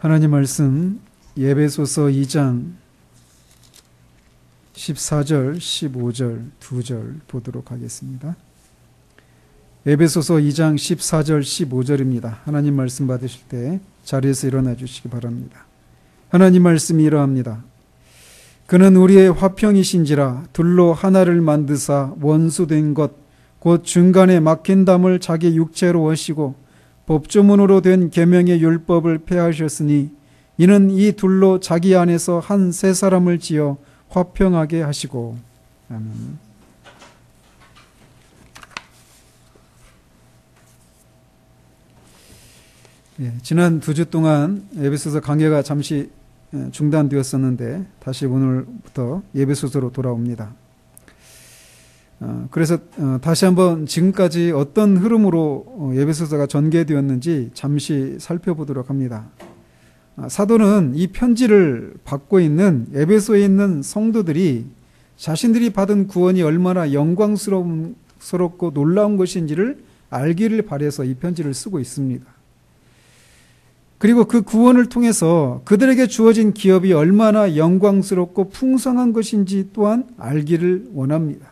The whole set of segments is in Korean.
하나님 말씀 에베소서 2장 14절, 15절, 2절 보도록 하겠습니다. 에베소서 2장 14절, 15절입니다. 하나님 말씀 받으실 때 자리에서 일어나 주시기 바랍니다. 하나님 말씀이 이러합니다. 그는 우리의 화평이신지라 둘로 하나를 만드사 원수된 것 곧 중간에 막힌 담을 자기 육체로 오시고 법조문으로 된 계명의 율법을 폐하셨으니 이는 이 둘로 자기 안에서 한 새 사람을 지어 화평하게 하시고. 아멘. 지난 2주 동안 에베소서 강해가 잠시 중단되었었는데 다시 오늘부터 에베소서로 돌아옵니다. 그래서 다시 한번 지금까지 어떤 흐름으로 에베소서가 전개되었는지 잠시 살펴보도록 합니다. 사도는 이 편지를 받고 있는 에베소에 있는 성도들이 자신들이 받은 구원이 얼마나 영광스럽고 놀라운 것인지를 알기를 바라서 이 편지를 쓰고 있습니다. 그리고 그 구원을 통해서 그들에게 주어진 기업이 얼마나 영광스럽고 풍성한 것인지 또한 알기를 원합니다.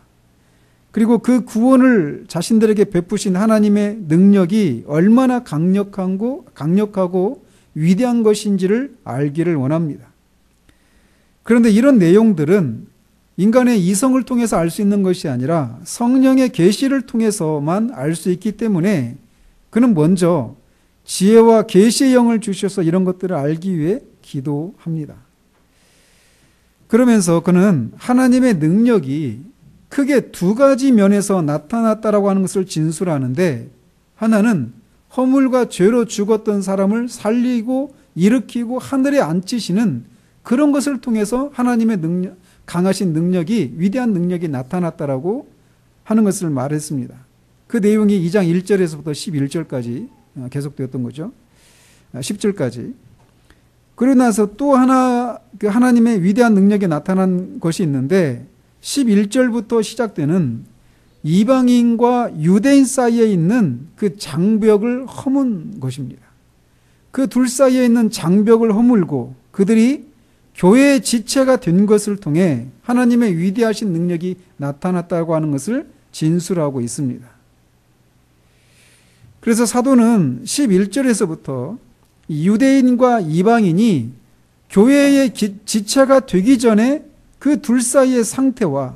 그리고 그 구원을 자신들에게 베푸신 하나님의 능력이 얼마나 강력하고 위대한 것인지를 알기를 원합니다. 그런데 이런 내용들은 인간의 이성을 통해서 알 수 있는 것이 아니라 성령의 계시를 통해서만 알 수 있기 때문에 그는 먼저 지혜와 계시의 영을 주셔서 이런 것들을 알기 위해 기도합니다. 그러면서 그는 하나님의 능력이 크게 두 가지 면에서 나타났다라고 하는 것을 진술하는데, 하나는 허물과 죄로 죽었던 사람을 살리고 일으키고 하늘에 앉히시는 그런 것을 통해서 하나님의 능력, 강하신 능력이, 위대한 능력이 나타났다라고 하는 것을 말했습니다. 그 내용이 2장 1절에서부터 11절까지 계속되었던 거죠. 10절까지. 그러고 나서 또 하나, 하나님의 위대한 능력이 나타난 것이 있는데 11절부터 시작되는 이방인과 유대인 사이에 있는 그 장벽을 허문 것입니다. 그 둘 사이에 있는 장벽을 허물고 그들이 교회의 지체가 된 것을 통해 하나님의 위대하신 능력이 나타났다고 하는 것을 진술하고 있습니다. 그래서 사도는 11절에서부터 유대인과 이방인이 교회의 지체가 되기 전에 그 둘 사이의 상태와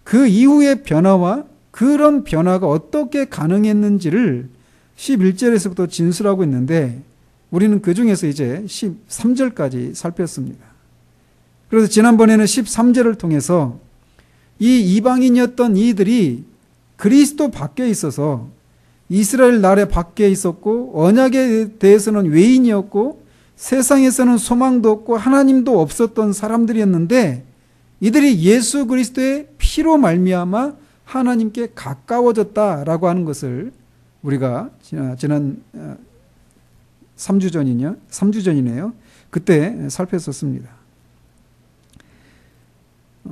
그 이후의 변화와 그런 변화가 어떻게 가능했는지를 11절에서부터 진술하고 있는데 우리는 그 중에서 이제 13절까지 살폈습니다. 그래서 지난번에는 13절을 통해서 이 이방인이었던 이들이 그리스도 밖에 있어서 이스라엘 나라 밖에 있었고 언약에 대해서는 외인이었고 세상에서는 소망도 없고 하나님도 없었던 사람들이었는데 이들이 예수 그리스도의 피로 말미암아 하나님께 가까워졌다라고 하는 것을 우리가 지난 3주 전이네요. 그때 살폈었습니다.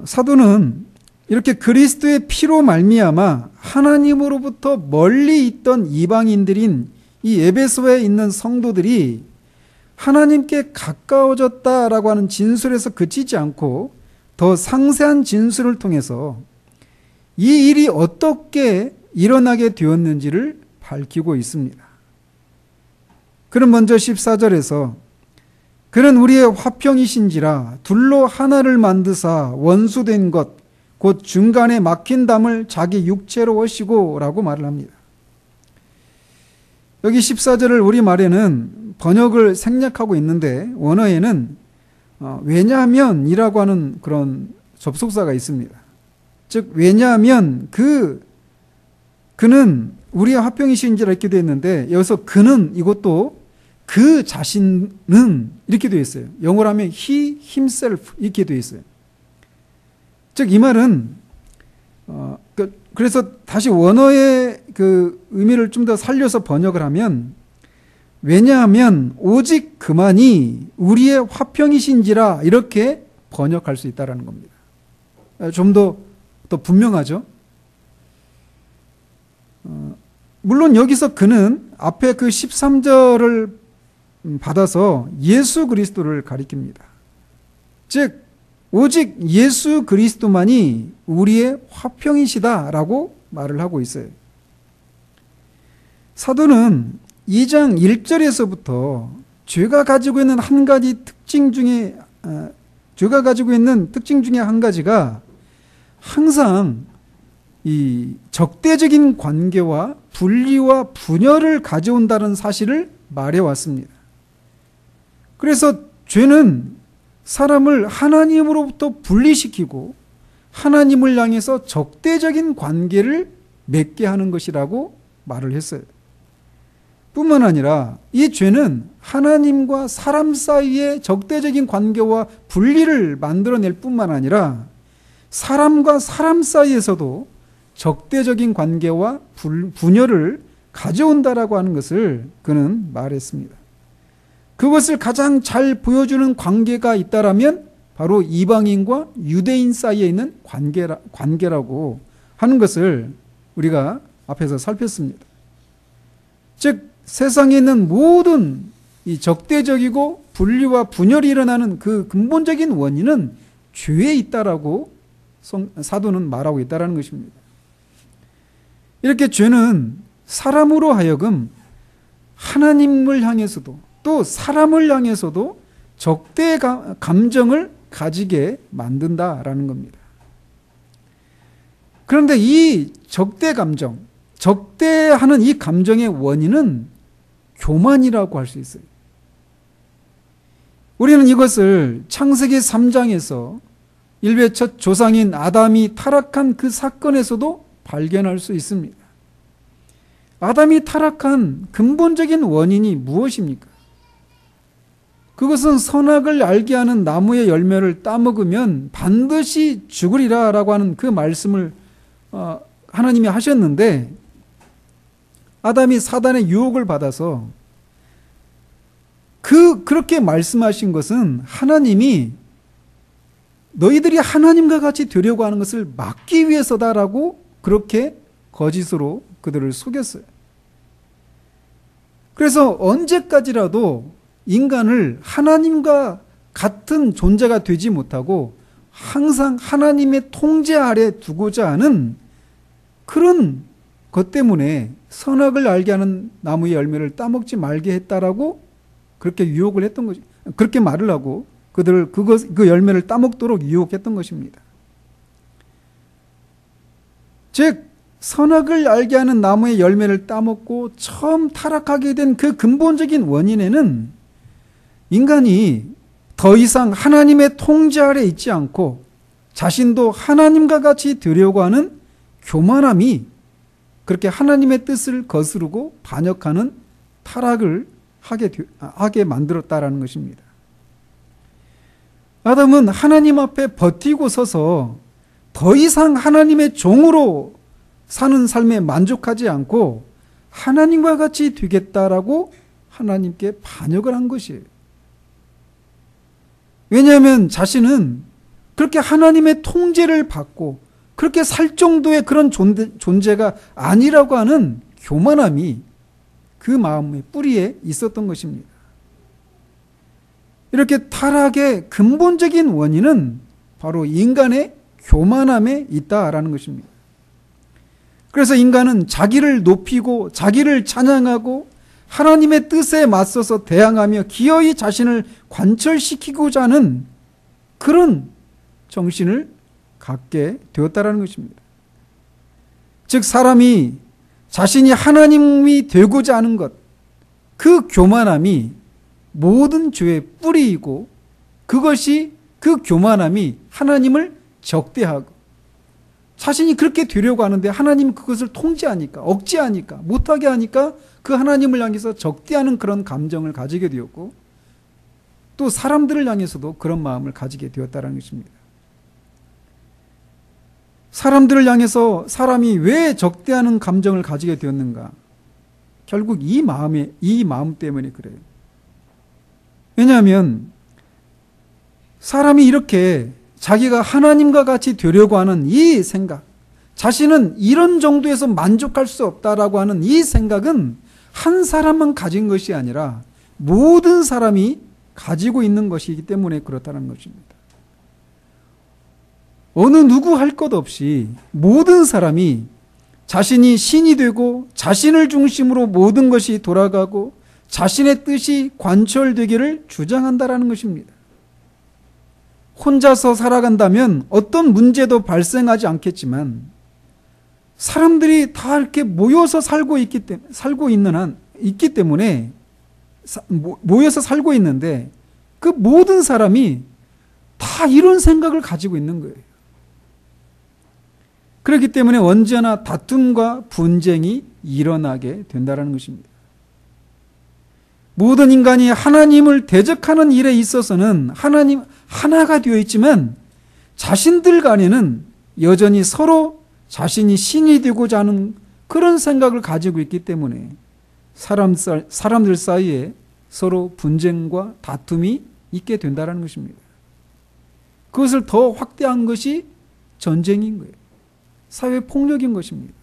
사도는 이렇게 그리스도의 피로 말미암아 하나님으로부터 멀리 있던 이방인들인 이 에베소에 있는 성도들이 하나님께 가까워졌다라고 하는 진술에서 그치지 않고 더 상세한 진술을 통해서 이 일이 어떻게 일어나게 되었는지를 밝히고 있습니다. 그는 먼저 14절에서 그는 우리의 화평이신지라 둘로 하나를 만드사 원수된 것 곧 중간에 막힌 담을 자기 육체로 오시고 라고 말을 합니다. 여기 14절을 우리말에는 번역을 생략하고 있는데 원어에는 왜냐하면 이라고 하는 그런 접속사가 있습니다. 즉 왜냐하면 그는 우리의 화평이신지라 이렇게 되어 있는데 여기서 그는 이것도 그 자신은 이렇게 되어 있어요. 영어로 하면 he himself 이렇게 되어 있어요. 즉 이 말은 그래서 다시 원어의 그 의미를 좀 더 살려서 번역을 하면 왜냐하면 오직 그만이 우리의 화평이신지라 이렇게 번역할 수 있다는 겁니다. 좀 더 분명하죠. 물론 여기서 그는 앞에 그 13절을 받아서 예수 그리스도를 가리킵니다. 즉 오직 예수 그리스도만이 우리의 화평이시다라고 말을 하고 있어요. 사도는 2장 1절에서부터 죄가 가지고 있는 특징 중에 한 가지가 항상 이 적대적인 관계와 분리와 분열을 가져온다는 사실을 말해왔습니다. 그래서 죄는 사람을 하나님으로부터 분리시키고 하나님을 향해서 적대적인 관계를 맺게 하는 것이라고 말을 했어요. 뿐만 아니라 이 죄는 하나님과 사람 사이의 적대적인 관계와 분리를 만들어낼 뿐만 아니라 사람과 사람 사이에서도 적대적인 관계와 분열을 가져온다라고 하는 것을 그는 말했습니다. 그것을 가장 잘 보여주는 관계가 있다라면 바로 이방인과 유대인 사이에 있는 관계라고 하는 것을 우리가 앞에서 살폈습니다. 즉 세상에 있는 모든 이 적대적이고 분리와 분열이 일어나는 그 근본적인 원인은 죄에 있다라고 사도는 말하고 있다는 것입니다. 이렇게 죄는 사람으로 하여금 하나님을 향해서도 또 사람을 향해서도 적대 감정을 가지게 만든다라는 겁니다. 그런데 이 적대 감정, 적대하는 이 감정의 원인은 교만이라고 할 수 있어요. 우리는 이것을 창세기 3장에서 인류의 첫 조상인 아담이 타락한 그 사건에서도 발견할 수 있습니다. 아담이 타락한 근본적인 원인이 무엇입니까? 그것은 선악을 알게 하는 나무의 열매를 따먹으면 반드시 죽으리라 라고 하는 그 말씀을 하나님이 하셨는데 아담이 사단의 유혹을 받아서 그렇게 말씀하신 것은 하나님이 너희들이 하나님과 같이 되려고 하는 것을 막기 위해서다라고 그렇게 거짓으로 그들을 속였어요. 그래서 언제까지라도 인간을 하나님과 같은 존재가 되지 못하고 항상 하나님의 통제 아래 두고자 하는 그런 것 때문에 선악을 알게 하는 나무의 열매를 따먹지 말게 했다라고 그렇게 유혹을 했던 거죠. 그렇게 말을 하고 그들을 그 열매를 따먹도록 유혹했던 것입니다. 즉 선악을 알게 하는 나무의 열매를 따먹고 처음 타락하게 된 그 근본적인 원인에는 인간이 더 이상 하나님의 통제 아래 있지 않고 자신도 하나님과 같이 되려고 하는 교만함이 그렇게 하나님의 뜻을 거스르고 반역하는 타락을 하게 만들었다라는 것입니다. 아담은 하나님 앞에 버티고 서서 더 이상 하나님의 종으로 사는 삶에 만족하지 않고 하나님과 같이 되겠다라고 하나님께 반역을 한 것이에요. 왜냐하면 자신은 그렇게 하나님의 통제를 받고 그렇게 살 정도의 그런 존재가 아니라고 하는 교만함이 그 마음의 뿌리에 있었던 것입니다. 이렇게 타락의 근본적인 원인은 바로 인간의 교만함에 있다라는 것입니다. 그래서 인간은 자기를 높이고 자기를 찬양하고 하나님의 뜻에 맞서서 대항하며 기어이 자신을 관철시키고자 하는 그런 정신을 갖게 되었다라는 것입니다. 즉 사람이 자신이 하나님이 되고자 하는 것, 그 교만함이 모든 죄의 뿌리이고 그것이 그 교만함이 하나님을 적대하고 자신이 그렇게 되려고 하는데 하나님은 그것을 통제하니까 억제하니까 못하게 하니까 그 하나님을 향해서 적대하는 그런 감정을 가지게 되었고 또 사람들을 향해서도 그런 마음을 가지게 되었다는 것입니다. 사람들을 향해서 사람이 왜 적대하는 감정을 가지게 되었는가? 결국 이 마음 때문에 그래요. 왜냐하면 사람이 이렇게 자기가 하나님과 같이 되려고 하는 이 생각, 자신은 이런 정도에서 만족할 수 없다라고 하는 이 생각은 한 사람만 가진 것이 아니라 모든 사람이 가지고 있는 것이기 때문에 그렇다는 것입니다. 어느 누구 할 것 없이 모든 사람이 자신이 신이 되고 자신을 중심으로 모든 것이 돌아가고 자신의 뜻이 관철되기를 주장한다라는 것입니다. 혼자서 살아간다면 어떤 문제도 발생하지 않겠지만 사람들이 다 이렇게 모여서 있기 때문에 모여서 살고 있는데 그 모든 사람이 다 이런 생각을 가지고 있는 거예요. 그렇기 때문에 언제나 다툼과 분쟁이 일어나게 된다는 것입니다. 모든 인간이 하나님을 대적하는 일에 있어서는 하나님 하나가 되어 있지만 자신들 간에는 여전히 서로 자신이 신이 되고자 하는 그런 생각을 가지고 있기 때문에 사람들 사이에 서로 분쟁과 다툼이 있게 된다는 것입니다. 그것을 더 확대한 것이 전쟁인 거예요. 사회폭력인 것입니다.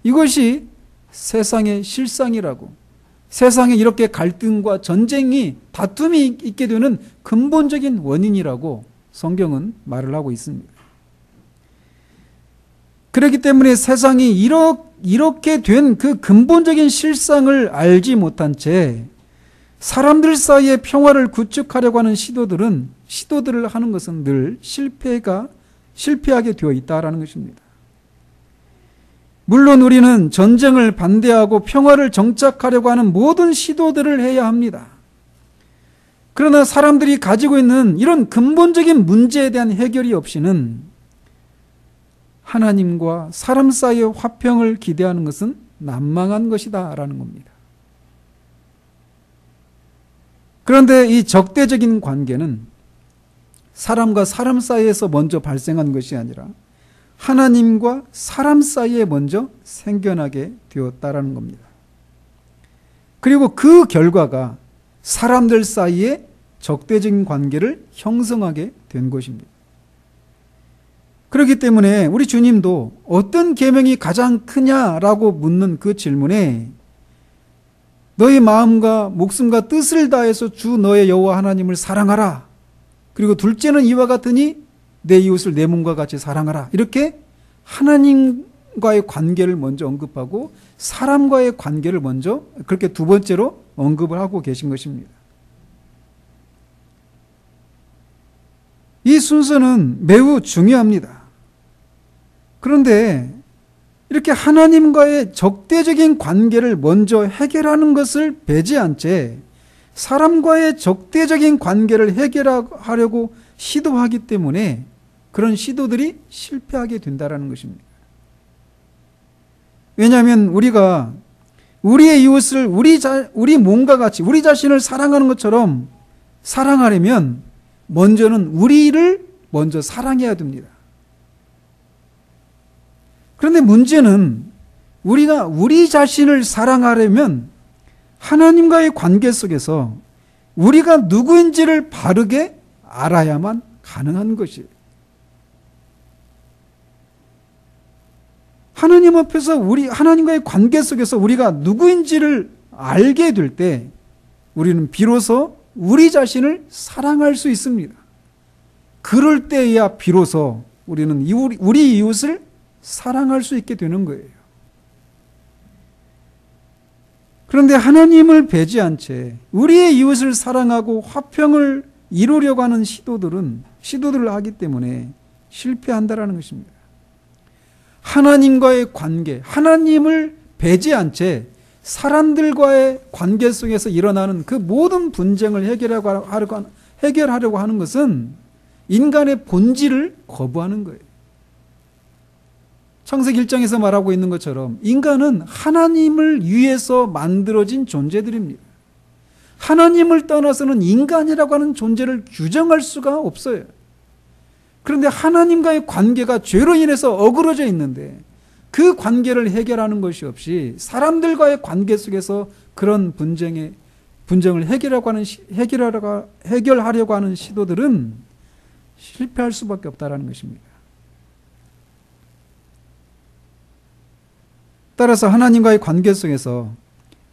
이것이 세상의 실상이라고, 세상에 이렇게 갈등과 전쟁이, 다툼이 있게 되는 근본적인 원인이라고 성경은 말을 하고 있습니다. 그렇기 때문에 세상이 이렇게 된 그 근본적인 실상을 알지 못한 채 사람들 사이의 평화를 구축하려고 하는 시도들을 하는 것은 늘 실패하게 되어 있다라는 것입니다. 물론 우리는 전쟁을 반대하고 평화를 정착하려고 하는 모든 시도들을 해야 합니다. 그러나 사람들이 가지고 있는 이런 근본적인 문제에 대한 해결이 없이는 하나님과 사람 사이의 화평을 기대하는 것은 난망한 것이다라는 겁니다. 그런데 이 적대적인 관계는 사람과 사람 사이에서 먼저 발생한 것이 아니라 하나님과 사람 사이에 먼저 생겨나게 되었다라는 겁니다. 그리고 그 결과가 사람들 사이에 적대적인 관계를 형성하게 된 것입니다. 그렇기 때문에 우리 주님도 어떤 계명이 가장 크냐라고 묻는 그 질문에 너의 마음과 목숨과 뜻을 다해서 주 너의 여호와 하나님을 사랑하라. 그리고 둘째는 이와 같으니 내 이웃을 내 몸과 같이 사랑하라. 이렇게 하나님과의 관계를 먼저 언급하고 사람과의 관계를 먼저 그렇게 두 번째로 언급을 하고 계신 것입니다. 이 순서는 매우 중요합니다. 그런데 이렇게 하나님과의 적대적인 관계를 먼저 해결하는 것을 배제한 채 사람과의 적대적인 관계를 해결하려고 시도하기 때문에 그런 시도들이 실패하게 된다는 것입니다. 왜냐하면 우리가 우리의 이웃을 우리 몸과 같이 우리 자신을 사랑하는 것처럼 사랑하려면 먼저는 우리를 먼저 사랑해야 됩니다. 그런데 문제는 우리가 우리 자신을 사랑하려면 하나님과의 관계 속에서 우리가 누구인지를 바르게 알아야만 가능한 것이에요. 하나님 앞에서 하나님과의 관계 속에서 우리가 누구인지를 알게 될 때 우리는 비로소 우리 자신을 사랑할 수 있습니다. 그럴 때야 비로소 우리는 우리 이웃을 사랑할 수 있게 되는 거예요. 그런데 하나님을 배제한 채 우리의 이웃을 사랑하고 화평을 이루려고 하는 시도들을 하기 때문에 실패한다라는 것입니다. 하나님과의 관계, 하나님을 배제한 채 사람들과의 관계 속에서 일어나는 그 모든 분쟁을 해결하려고 하는 것은 인간의 본질을 거부하는 거예요. 창세기 1장에서 말하고 있는 것처럼 인간은 하나님을 위해서 만들어진 존재들입니다. 하나님을 떠나서는 인간이라고 하는 존재를 규정할 수가 없어요. 그런데 하나님과의 관계가 죄로 인해서 어그러져 있는데 그 관계를 해결하는 것이 없이 사람들과의 관계 속에서 그런 분쟁을 해결하려고 하는 시도들은 실패할 수밖에 없다는 것입니다. 따라서 하나님과의 관계 속에서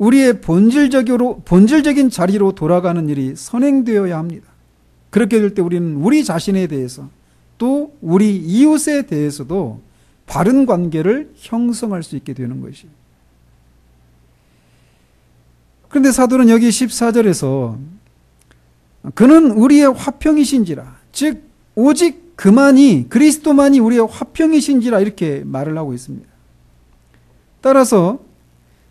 우리의 본질적인 자리로 돌아가는 일이 선행되어야 합니다. 그렇게 될 때 우리는 우리 자신에 대해서 또 우리 이웃에 대해서도 바른 관계를 형성할 수 있게 되는 것이에요. 그런데 사도는 여기 14절에서 그는 우리의 화평이신지라, 즉 오직 그만이, 그리스도만이 우리의 화평이신지라 이렇게 말을 하고 있습니다. 따라서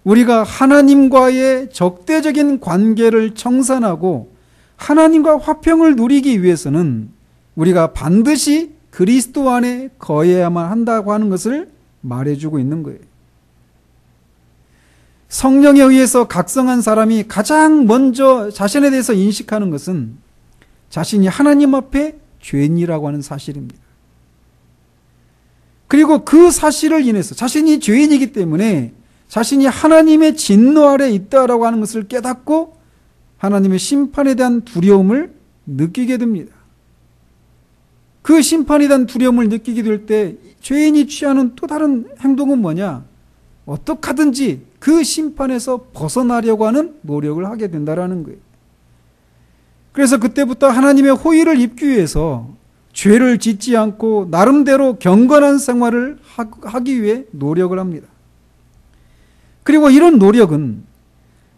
우리가 하나님과의 적대적인 관계를 청산하고 하나님과 화평을 누리기 위해서는 우리가 반드시 그리스도 안에 거해야만 한다고 하는 것을 말해주고 있는 거예요. 성령에 의해서 각성한 사람이 가장 먼저 자신에 대해서 인식하는 것은 자신이 하나님 앞에 죄인이라고 하는 사실입니다. 그리고 그 사실을 인해서 자신이 죄인이기 때문에 자신이 하나님의 진노 아래 있다라고 하는 것을 깨닫고 하나님의 심판에 대한 두려움을 느끼게 됩니다. 그 심판에 대한 두려움을 느끼게 될 때 죄인이 취하는 또 다른 행동은 뭐냐? 어떻게 하든지 그 심판에서 벗어나려고 하는 노력을 하게 된다라는 거예요. 그래서 그때부터 하나님의 호의를 입기 위해서 죄를 짓지 않고 나름대로 경건한 생활을 하기 위해 노력을 합니다. 그리고 이런 노력은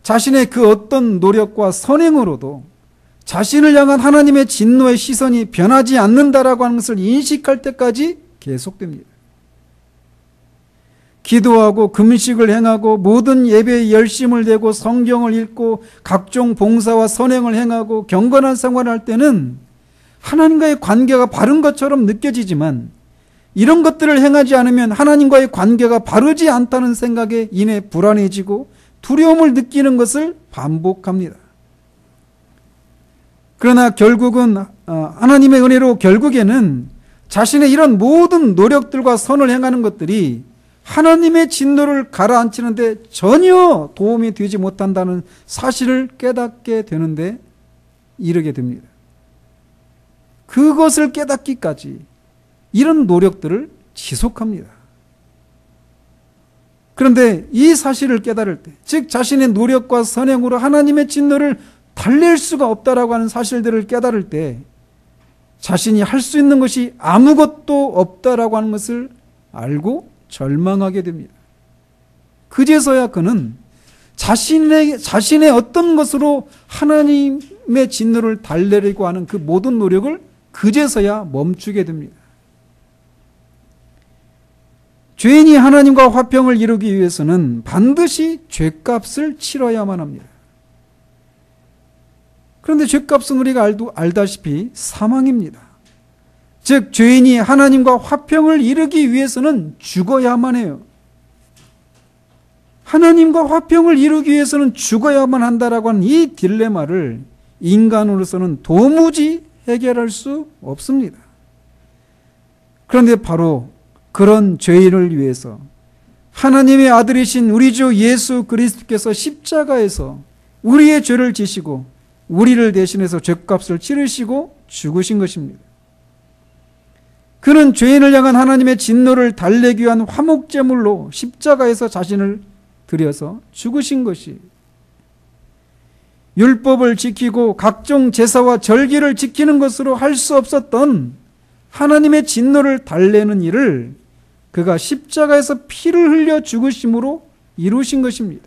자신의 그 어떤 노력과 선행으로도 자신을 향한 하나님의 진노의 시선이 변하지 않는다라고 하는 것을 인식할 때까지 계속됩니다. 기도하고 금식을 행하고 모든 예배에 열심을 내고 성경을 읽고 각종 봉사와 선행을 행하고 경건한 생활을 할 때는 하나님과의 관계가 바른 것처럼 느껴지지만 이런 것들을 행하지 않으면 하나님과의 관계가 바르지 않다는 생각에 인해 불안해지고 두려움을 느끼는 것을 반복합니다. 그러나 결국은 하나님의 은혜로 결국에는 자신의 이런 모든 노력들과 선을 행하는 것들이 하나님의 진노를 가라앉히는 데 전혀 도움이 되지 못한다는 사실을 깨닫게 되는데 이르게 됩니다. 그것을 깨닫기까지 이런 노력들을 지속합니다. 그런데 이 사실을 깨달을 때, 즉 자신의 노력과 선행으로 하나님의 진노를 달랠 수가 없다라고 하는 사실들을 깨달을 때 자신이 할 수 있는 것이 아무것도 없다라고 하는 것을 알고 절망하게 됩니다. 그제서야 그는 자신의 어떤 것으로 하나님의 진노를 달래려고 하는 그 모든 노력을 그제서야 멈추게 됩니다. 죄인이 하나님과 화평을 이루기 위해서는 반드시 죄값을 치러야만 합니다. 그런데 죄값은 우리가 알다시피 사망입니다. 즉 죄인이 하나님과 화평을 이루기 위해서는 죽어야만 해요. 하나님과 화평을 이루기 위해서는 죽어야만 한다라고 하는 이 딜레마를 인간으로서는 도무지 해결할 수 없습니다. 그런데 바로 그런 죄인을 위해서 하나님의 아들이신 우리 주 예수 그리스도께서 십자가에서 우리의 죄를 지시고 우리를 대신해서 죄값을 치르시고 죽으신 것입니다. 그는 죄인을 향한 하나님의 진노를 달래기 위한 화목제물로 십자가에서 자신을 드려서 죽으신 것이 율법을 지키고 각종 제사와 절기를 지키는 것으로 할 수 없었던 하나님의 진노를 달래는 일을 그가 십자가에서 피를 흘려 죽으심으로 이루신 것입니다.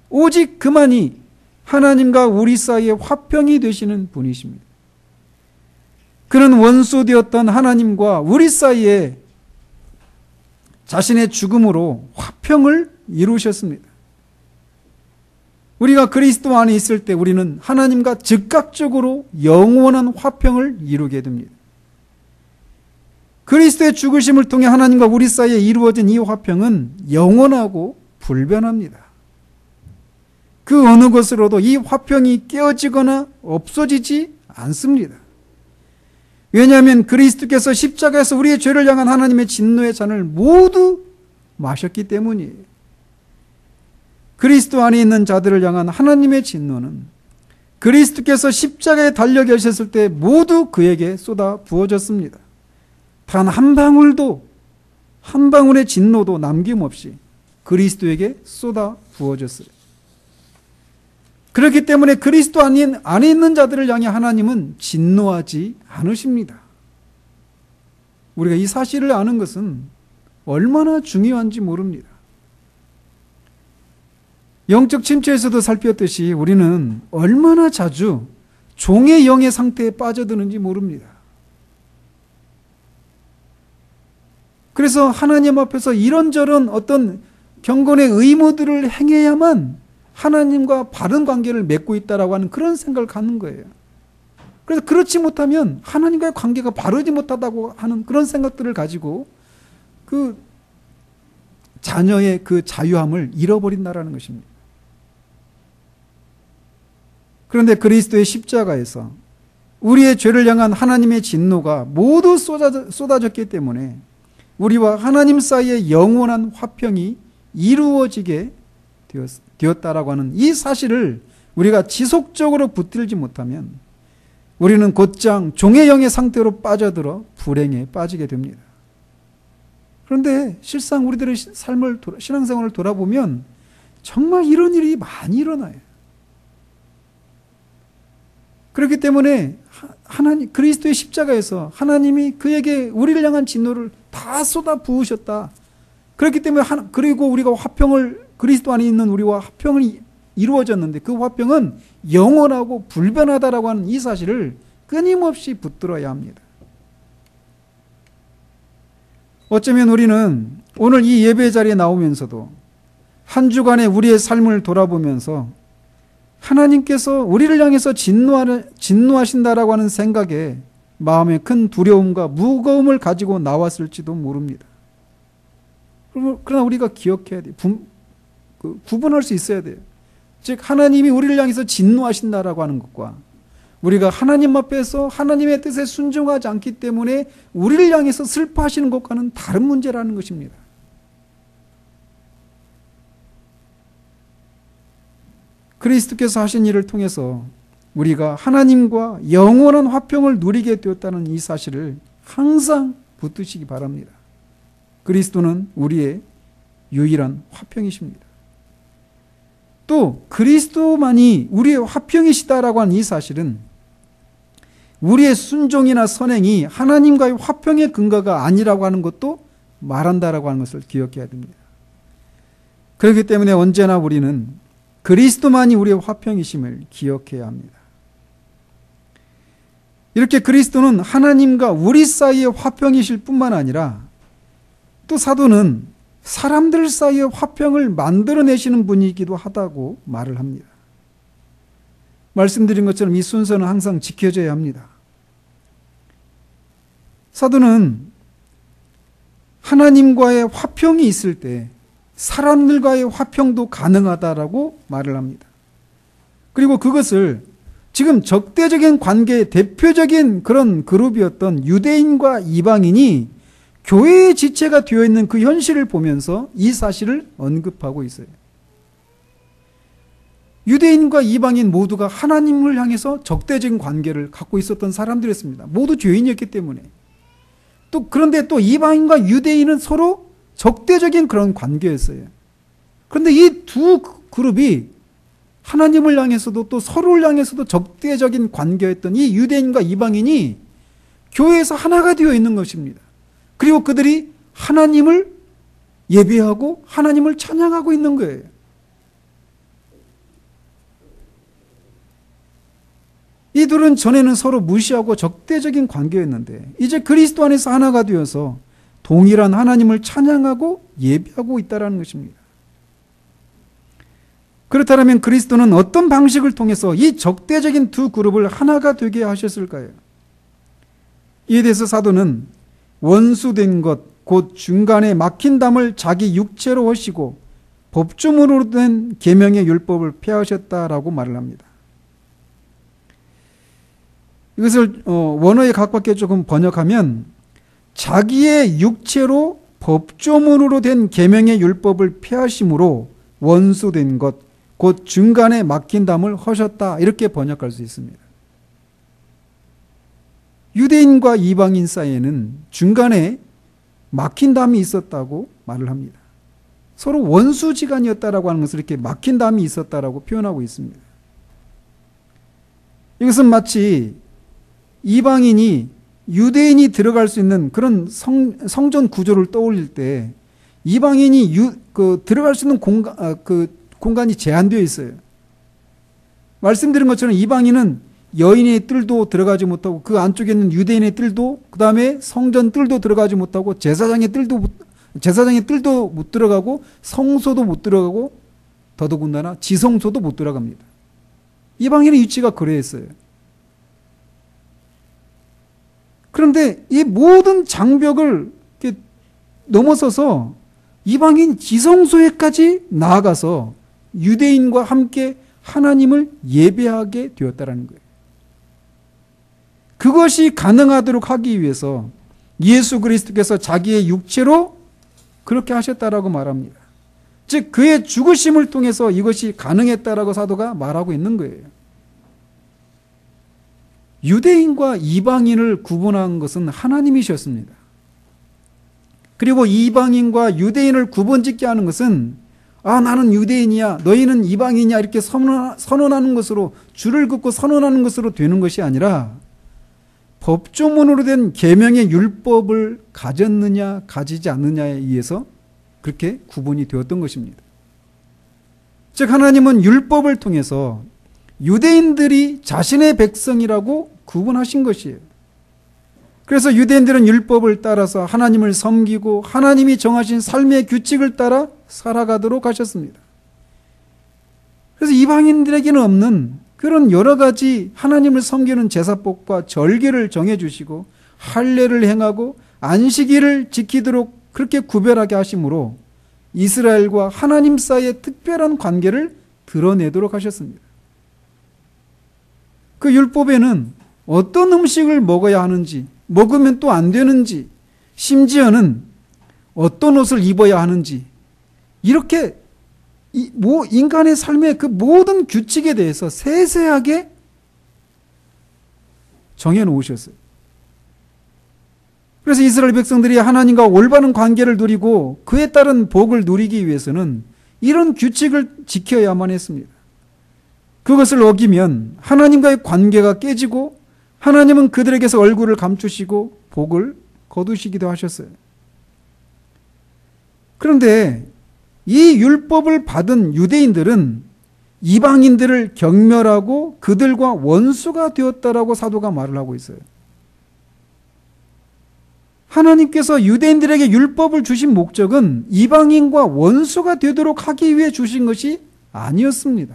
오직 그만이 하나님과 우리 사이의 화평이 되시는 분이십니다. 그는 원수 되었던 하나님과 우리 사이에 자신의 죽음으로 화평을 이루셨습니다. 우리가 그리스도 안에 있을 때 우리는 하나님과 즉각적으로 영원한 화평을 이루게 됩니다. 그리스도의 죽으심을 통해 하나님과 우리 사이에 이루어진 이 화평은 영원하고 불변합니다. 그 어느 것으로도 이 화평이 깨어지거나 없어지지 않습니다. 왜냐하면 그리스도께서 십자가에서 우리의 죄를 향한 하나님의 진노의 잔을 모두 마셨기 때문이에요. 그리스도 안에 있는 자들을 향한 하나님의 진노는 그리스도께서 십자가에 달려 계셨을 때 모두 그에게 쏟아 부어졌습니다. 단 한 방울도, 한 방울의 진노도 남김없이 그리스도에게 쏟아 부어졌어요. 그렇기 때문에 그리스도 안에 있는 자들을 향해 하나님은 진노하지 않으십니다. 우리가 이 사실을 아는 것은 얼마나 중요한지 모릅니다. 영적 침체에서도 살폈듯이 우리는 얼마나 자주 종의 영의 상태에 빠져드는지 모릅니다. 그래서 하나님 앞에서 이런저런 어떤 경건의 의무들을 행해야만 하나님과 바른 관계를 맺고 있다라고 하는 그런 생각을 갖는 거예요. 그래서 그렇지 못하면 하나님과의 관계가 바르지 못하다고 하는 그런 생각들을 가지고 그 자녀의 그 자유함을 잃어버린다라는 것입니다. 그런데 그리스도의 십자가에서 우리의 죄를 향한 하나님의 진노가 모두 쏟아졌기 때문에 우리와 하나님 사이의 영원한 화평이 이루어지게 되었다라고 하는 이 사실을 우리가 지속적으로 붙들지 못하면 우리는 곧장 종의 영의 상태로 빠져들어 불행에 빠지게 됩니다. 그런데 실상 우리들의 삶을, 신앙생활을 돌아보면 정말 이런 일이 많이 일어나요. 그렇기 때문에 하나님, 그리스도의 십자가에서 하나님이 그에게 우리를 향한 진노를 다 쏟아 부으셨다. 그렇기 때문에 그리고 우리가 그리스도 안에 있는 우리와 화평이 이루어졌는데 그 화평은 영원하고 불변하다라고 하는 이 사실을 끊임없이 붙들어야 합니다. 어쩌면 우리는 오늘 이 예배 자리에 나오면서도 한 주간의 우리의 삶을 돌아보면서 하나님께서 우리를 향해서 진노하신다라고 하는 생각에 마음에 큰 두려움과 무거움을 가지고 나왔을지도 모릅니다. 그러나 우리가 기억해야 돼요. 구분할 수 있어야 돼요. 즉 하나님이 우리를 향해서 진노하신다라고 하는 것과 우리가 하나님 앞에서 하나님의 뜻에 순종하지 않기 때문에 우리를 향해서 슬퍼하시는 것과는 다른 문제라는 것입니다. 그리스도께서 하신 일을 통해서 우리가 하나님과 영원한 화평을 누리게 되었다는 이 사실을 항상 붙드시기 바랍니다. 그리스도는 우리의 유일한 화평이십니다. 또 그리스도만이 우리의 화평이시다라고 하는 이 사실은 우리의 순종이나 선행이 하나님과의 화평의 근거가 아니라고 하는 것도 말한다라고 하는 것을 기억해야 됩니다. 그렇기 때문에 언제나 우리는 그리스도만이 우리의 화평이심을 기억해야 합니다. 이렇게 그리스도는 하나님과 우리 사이의 화평이실 뿐만 아니라 또 사도는 사람들 사이의 화평을 만들어내시는 분이기도 하다고 말을 합니다. 말씀드린 것처럼 이 순서는 항상 지켜져야 합니다. 사도는 하나님과의 화평이 있을 때 사람들과의 화평도 가능하다라고 말을 합니다. 그리고 그것을 지금 적대적인 관계의 대표적인 그런 그룹이었던 유대인과 이방인이 교회의 지체가 되어 있는 그 현실을 보면서 이 사실을 언급하고 있어요. 유대인과 이방인 모두가 하나님을 향해서 적대적인 관계를 갖고 있었던 사람들이었습니다. 모두 죄인이었기 때문에. 그런데 또 이방인과 유대인은 서로 적대적인 그런 관계였어요. 그런데 이 두 그룹이 하나님을 향해서도 또 서로를 향해서도 적대적인 관계였던 이 유대인과 이방인이 교회에서 하나가 되어 있는 것입니다. 그리고 그들이 하나님을 예배하고 하나님을 찬양하고 있는 거예요. 이 둘은 전에는 서로 무시하고 적대적인 관계였는데 이제 그리스도 안에서 하나가 되어서 동일한 하나님을 찬양하고 예배하고 있다는 것입니다. 그렇다면 그리스도는 어떤 방식을 통해서 이 적대적인 두 그룹을 하나가 되게 하셨을까요? 이에 대해서 사도는 원수된 것, 곧 중간에 막힌 담을 자기 육체로 하시고 법조문으로 된 계명의 율법을 폐하셨다라고 말을 합니다. 이것을 원어에 각밖에 조금 번역하면 자기의 육체로 법조문으로 된 계명의 율법을 폐하심으로 원수된 것, 곧 중간에 막힌 담을 허셨다 이렇게 번역할 수 있습니다. 유대인과 이방인 사이에는 중간에 막힌 담이 있었다고 말을 합니다. 서로 원수지간이었다라고 하는 것을 이렇게 막힌 담이 있었다라고 표현하고 있습니다. 이것은 마치 이방인이 유대인이 들어갈 수 있는 그런 성전 구조를 떠올릴 때 이방인이 들어갈 수 있는 공간이 제한되어 있어요. 말씀드린 것처럼 이방인은 여인의 뜰도 들어가지 못하고 그 안쪽에 있는 유대인의 뜰도 그 다음에 성전 뜰도 들어가지 못하고 제사장의 뜰도 못 들어가고 성소도 못 들어가고 더더군다나 지성소도 못 들어갑니다. 이방인의 위치가 그러했어요. 그런데 이 모든 장벽을 이렇게 넘어서서 이방인 지성소에까지 나아가서 유대인과 함께 하나님을 예배하게 되었다라는 거예요. 그것이 가능하도록 하기 위해서 예수 그리스도께서 자기의 육체로 그렇게 하셨다라고 말합니다. 즉 그의 죽으심을 통해서 이것이 가능했다라고 사도가 말하고 있는 거예요. 유대인과 이방인을 구분한 것은 하나님이셨습니다. 그리고 이방인과 유대인을 구분짓게 하는 것은 나는 유대인이야, 너희는 이방인이야 이렇게 선언하는 것으로 줄을 긋고 선언하는 것으로 되는 것이 아니라 법조문으로 된 계명의 율법을 가졌느냐 가지지 않느냐에 의해서 그렇게 구분이 되었던 것입니다. 즉 하나님은 율법을 통해서 유대인들이 자신의 백성이라고 구분하신 것이에요. 그래서 유대인들은 율법을 따라서 하나님을 섬기고 하나님이 정하신 삶의 규칙을 따라 살아가도록 하셨습니다. 그래서 이방인들에게는 없는 그런 여러 가지 하나님을 섬기는 제사법과 절개를 정해주시고 할례를 행하고 안식일을 지키도록 그렇게 구별하게 하심으로 이스라엘과 하나님 사이의 특별한 관계를 드러내도록 하셨습니다. 그 율법에는 어떤 음식을 먹어야 하는지, 먹으면 또 안 되는지, 심지어는 어떤 옷을 입어야 하는지, 이렇게 인간의 삶의 그 모든 규칙에 대해서 세세하게 정해놓으셨어요. 그래서 이스라엘 백성들이 하나님과 올바른 관계를 누리고 그에 따른 복을 누리기 위해서는 이런 규칙을 지켜야만 했습니다. 그것을 어기면 하나님과의 관계가 깨지고 하나님은 그들에게서 얼굴을 감추시고 복을 거두시기도 하셨어요. 그런데 이 율법을 받은 유대인들은 이방인들을 경멸하고 그들과 원수가 되었다라고 사도가 말을 하고 있어요. 하나님께서 유대인들에게 율법을 주신 목적은 이방인과 원수가 되도록 하기 위해 주신 것이 아니었습니다.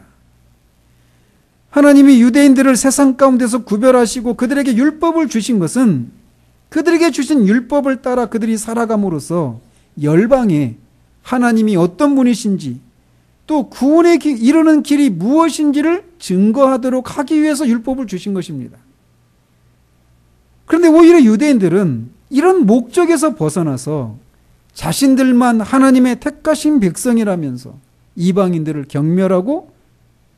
하나님이 유대인들을 세상 가운데서 구별하시고 그들에게 율법을 주신 것은 그들에게 주신 율법을 따라 그들이 살아감으로써 열방에 하나님이 어떤 분이신지 또 구원에 이르는 길이 무엇인지를 증거하도록 하기 위해서 율법을 주신 것입니다. 그런데 오히려 유대인들은 이런 목적에서 벗어나서 자신들만 하나님의 택하신 백성이라면서 이방인들을 경멸하고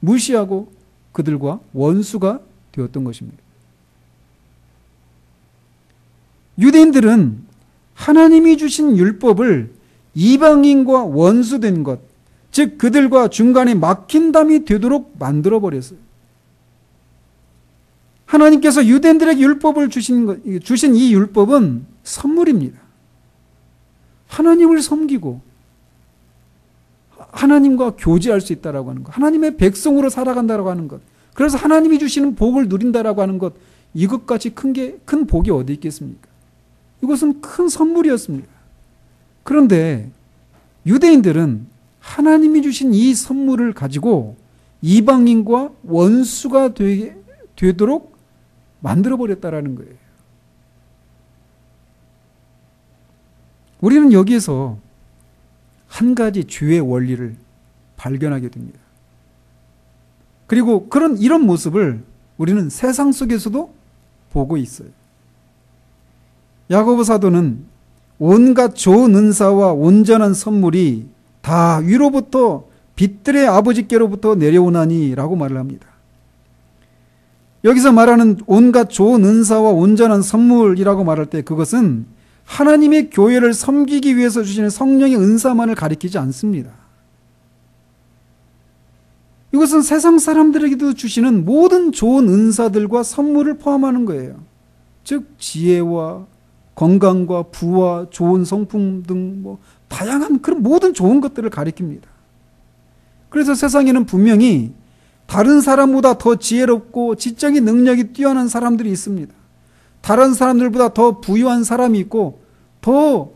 무시하고 그들과 원수가 되었던 것입니다. 유대인들은 하나님이 주신 율법을 이방인과 원수된 것, 즉 그들과 중간에 막힌 담이 되도록 만들어버렸어요. 하나님께서 유대인들에게 율법을 주신 이 율법은 선물입니다. 하나님을 섬기고 하나님과 교제할 수 있다라고 하는 것, 하나님의 백성으로 살아간다라고 하는 것, 그래서 하나님이 주시는 복을 누린다라고 하는 것, 이것까지 큰 복이 어디 있겠습니까? 이것은 큰 선물이었습니다. 그런데 유대인들은 하나님이 주신 이 선물을 가지고 이방인과 원수가 되도록 만들어버렸다라는 거예요. 우리는 여기에서 한 가지 죄의 원리를 발견하게 됩니다. 그리고 이런 모습을 우리는 세상 속에서도 보고 있어요. 야고보 사도는 온갖 좋은 은사와 온전한 선물이 다 위로부터 빛들의 아버지께로부터 내려오나니 라고 말을 합니다. 여기서 말하는 온갖 좋은 은사와 온전한 선물이라고 말할 때 그것은 하나님의 교회를 섬기기 위해서 주시는 성령의 은사만을 가리키지 않습니다. 이것은 세상 사람들에게도 주시는 모든 좋은 은사들과 선물을 포함하는 거예요. 즉 지혜와 건강과 부와 좋은 성품 등 다양한 그런 모든 좋은 것들을 가리킵니다. 그래서 세상에는 분명히 다른 사람보다 더 지혜롭고 지적인 능력이 뛰어난 사람들이 있습니다. 다른 사람들보다 더 부유한 사람이 있고 더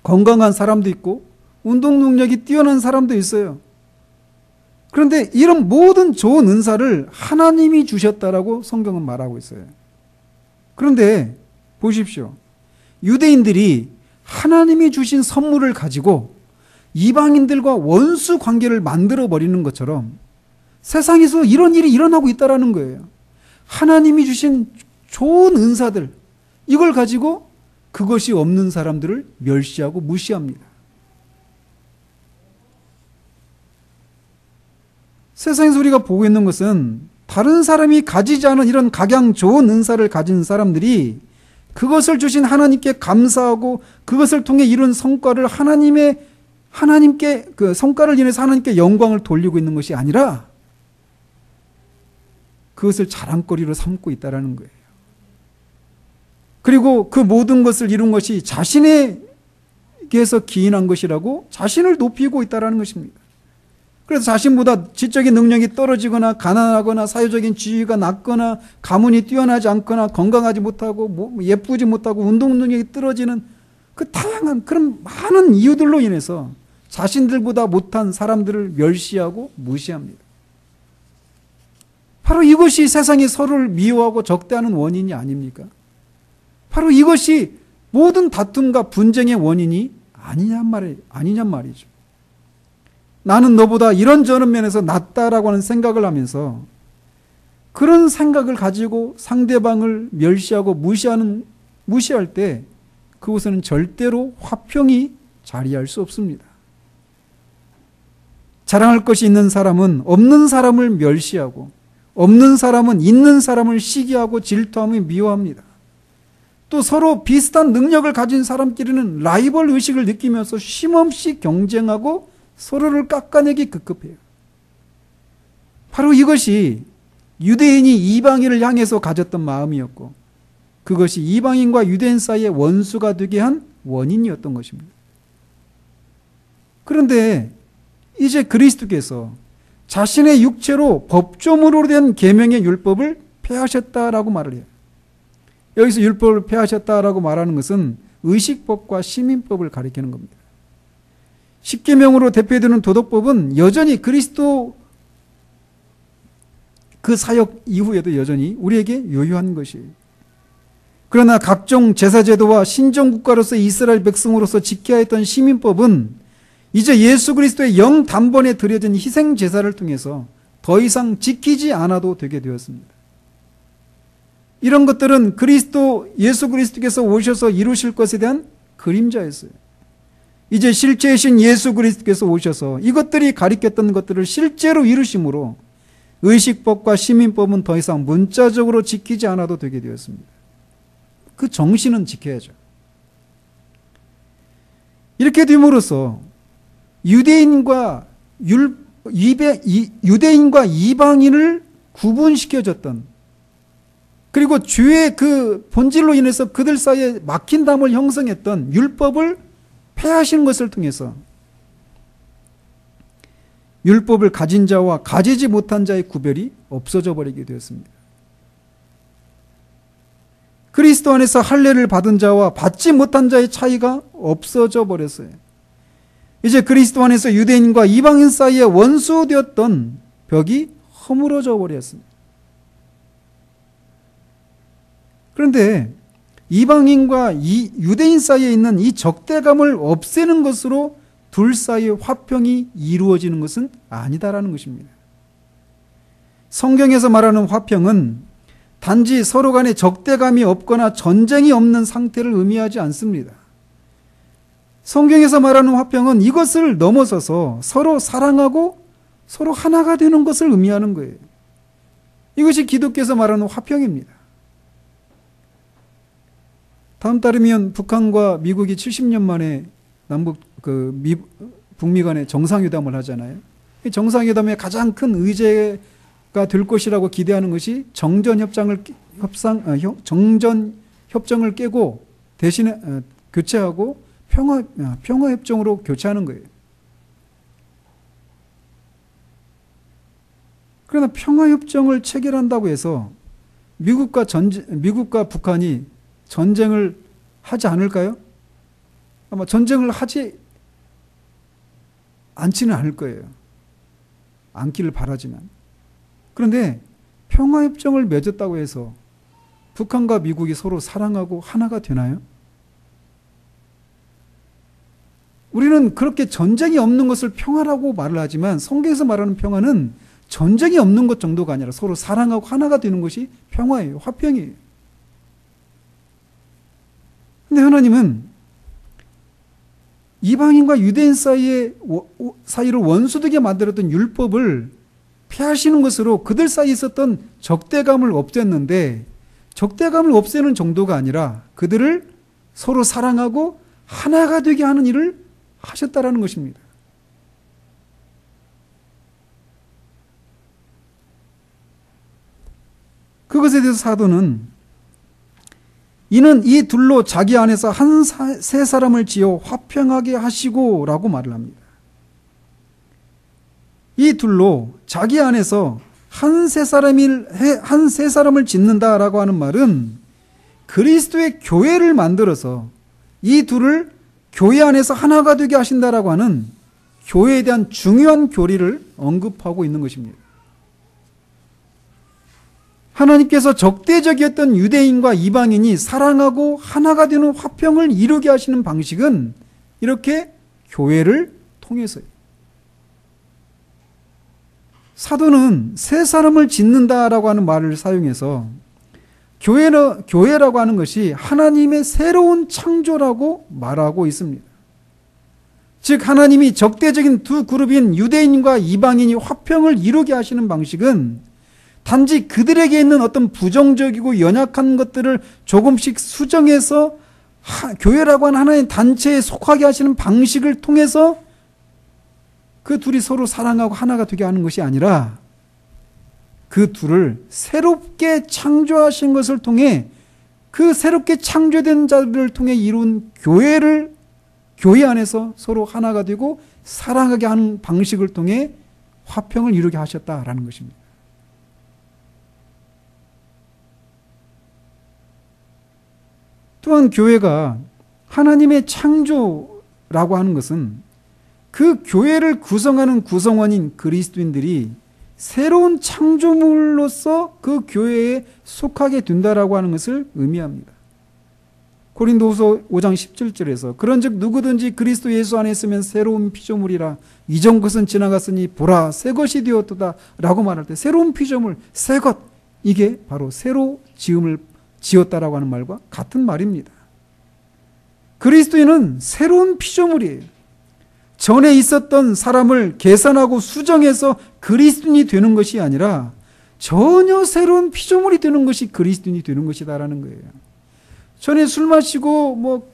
건강한 사람도 있고 운동 능력이 뛰어난 사람도 있어요. 그런데 이런 모든 좋은 은사를 하나님이 주셨다라고 성경은 말하고 있어요. 그런데 보십시오. 유대인들이 하나님이 주신 선물을 가지고 이방인들과 원수 관계를 만들어 버리는 것처럼 세상에서 이런 일이 일어나고 있다는 거예요. 하나님이 주신 좋은 은사들, 이걸 가지고 그것이 없는 사람들을 멸시하고 무시합니다. 세상에서 우리가 보고 있는 것은 다른 사람이 가지지 않은 이런 각양 좋은 은사를 가진 사람들이 그것을 주신 하나님께 감사하고 그것을 통해 이룬 성과를 하나님께 그 성과를 인해서 하나님께 영광을 돌리고 있는 것이 아니라 그것을 자랑거리로 삼고 있다는 거예요. 그리고 그 모든 것을 이룬 것이 자신에게서 기인한 것이라고 자신을 높이고 있다는 것입니다. 그래서 자신보다 지적인 능력이 떨어지거나 가난하거나 사회적인 지위가 낮거나 가문이 뛰어나지 않거나 건강하지 못하고 예쁘지 못하고 운동 능력이 떨어지는 그 다양한 그런 많은 이유들로 인해서 자신들보다 못한 사람들을 멸시하고 무시합니다. 바로 이것이 세상이 서로를 미워하고 적대하는 원인이 아닙니까? 바로 이것이 모든 다툼과 분쟁의 원인이 아니냔 말이죠. 나는 너보다 이런저런 면에서 낫다라고 하는 생각을 하면서 그런 생각을 가지고 상대방을 멸시하고 무시할 때 그곳에는 절대로 화평이 자리할 수 없습니다. 자랑할 것이 있는 사람은 없는 사람을 멸시하고 없는 사람은 있는 사람을 시기하고 질투하며 미워합니다. 또 서로 비슷한 능력을 가진 사람끼리는 라이벌 의식을 느끼면서 쉼없이 경쟁하고 서로를 깎아내기 급급해요. 바로 이것이 유대인이 이방인을 향해서 가졌던 마음이었고 그것이 이방인과 유대인 사이의 원수가 되게 한 원인이었던 것입니다. 그런데 이제 그리스도께서 자신의 육체로 법조문으로 된 계명의 율법을 폐하셨다라고 말을 해요. 여기서 율법을 폐하셨다라고 말하는 것은 의식법과 시민법을 가리키는 겁니다. 십계명으로 대표되는 도덕법은 여전히 그리스도 그 사역 이후에도 여전히 우리에게 유효한 것이에요. 그러나 각종 제사제도와 신정국가로서 이스라엘 백성으로서 지켜야 했던 시민법은 이제 예수 그리스도의 영 단번에 드려진 희생 제사를 통해서 더 이상 지키지 않아도 되게 되었습니다. 이런 것들은 예수 그리스도께서 오셔서 이루실 것에 대한 그림자였어요. 이제 실제이신 예수 그리스도께서 오셔서 이것들이 가리켰던 것들을 실제로 이루심으로 의식법과 시민법은 더 이상 문자적으로 지키지 않아도 되게 되었습니다. 그 정신은 지켜야죠. 이렇게 됨으로써 유대인과 이방인을 구분시켜줬던 그리고 죄의 그 본질로 인해서 그들 사이에 막힌 담을 형성했던 율법을 폐하시는 것을 통해서 율법을 가진 자와 가지지 못한 자의 구별이 없어져 버리게 되었습니다. 그리스도 안에서 할례를 받은 자와 받지 못한 자의 차이가 없어져 버렸어요. 이제 그리스도 안에서 유대인과 이방인 사이에 원수되었던 벽이 허물어져 버렸습니다. 그런데 이방인과 유대인 사이에 있는 이 적대감을 없애는 것으로 둘 사이의 화평이 이루어지는 것은 아니다라는 것입니다. 성경에서 말하는 화평은 단지 서로 간에 적대감이 없거나 전쟁이 없는 상태를 의미하지 않습니다. 성경에서 말하는 화평은 이것을 넘어서서 서로 사랑하고 서로 하나가 되는 것을 의미하는 거예요. 이것이 기독교에서 말하는 화평입니다. 다음 달이면 북한과 미국이 70년 만에 북미 간에 정상회담을 하잖아요. 정상회담의 가장 큰 의제가 될 것이라고 기대하는 것이 정전 협정을 깨고 대신에 교체하고 평화 협정으로 교체하는 거예요. 그러나 평화 협정을 체결한다고 해서 미국과 북한이 전쟁을 하지 않을까요? 아마 전쟁을 하지 않지는 않을 거예요. 않기를 바라지만. 그런데 평화협정을 맺었다고 해서 북한과 미국이 서로 사랑하고 하나가 되나요? 우리는 그렇게 전쟁이 없는 것을 평화라고 말을 하지만 성경에서 말하는 평화는 전쟁이 없는 것 정도가 아니라 서로 사랑하고 하나가 되는 것이 평화예요. 화평이에요. 근데 하나님은 이방인과 유대인 사이를 원수되게 만들었던 율법을 폐하시는 것으로 그들 사이에 있었던 적대감을 없앴는데, 적대감을 없애는 정도가 아니라 그들을 서로 사랑하고 하나가 되게 하는 일을 하셨다라는 것입니다. 그것에 대해서 사도는 이는 이 둘로 자기 안에서 새 사람을 지어 화평하게 하시고 라고 말을 합니다. 이 둘로 자기 안에서 한 새 사람을 짓는다라고 하는 말은 그리스도의 교회를 만들어서 이 둘을 교회 안에서 하나가 되게 하신다라고 하는 교회에 대한 중요한 교리를 언급하고 있는 것입니다. 하나님께서 적대적이었던 유대인과 이방인이 사랑하고 하나가 되는 화평을 이루게 하시는 방식은 이렇게 교회를 통해서요. 사도는 새 사람을 짓는다라고 하는 말을 사용해서 교회라고 하는 것이 하나님의 새로운 창조라고 말하고 있습니다. 즉 하나님이 적대적인 두 그룹인 유대인과 이방인이 화평을 이루게 하시는 방식은 단지 그들에게 있는 어떤 부정적이고 연약한 것들을 조금씩 수정해서 교회라고 하는 하나의 단체에 속하게 하시는 방식을 통해서 그 둘이 서로 사랑하고 하나가 되게 하는 것이 아니라 그 둘을 새롭게 창조하신 것을 통해 그 새롭게 창조된 자들을 통해 이룬 교회 안에서 서로 하나가 되고 사랑하게 하는 방식을 통해 화평을 이루게 하셨다라는 것입니다. 또한 교회가 하나님의 창조라고 하는 것은 그 교회를 구성하는 구성원인 그리스도인들이 새로운 창조물로서 그 교회에 속하게 된다라고 하는 것을 의미합니다. 고린도후서 5장 17절에서 그런즉 누구든지 그리스도 예수 안에 있으면 새로운 피조물이라 이전 것은 지나갔으니 보라 새 것이 되었도다 라고 말할 때 새로운 피조물, 새 것, 이게 바로 새로 지었다라고 하는 말과 같은 말입니다. 그리스도인은 새로운 피조물이에요. 전에 있었던 사람을 계산하고 수정해서 그리스도인이 되는 것이 아니라 전혀 새로운 피조물이 되는 것이 그리스도인이 되는 것이다라는 거예요. 전에 술 마시고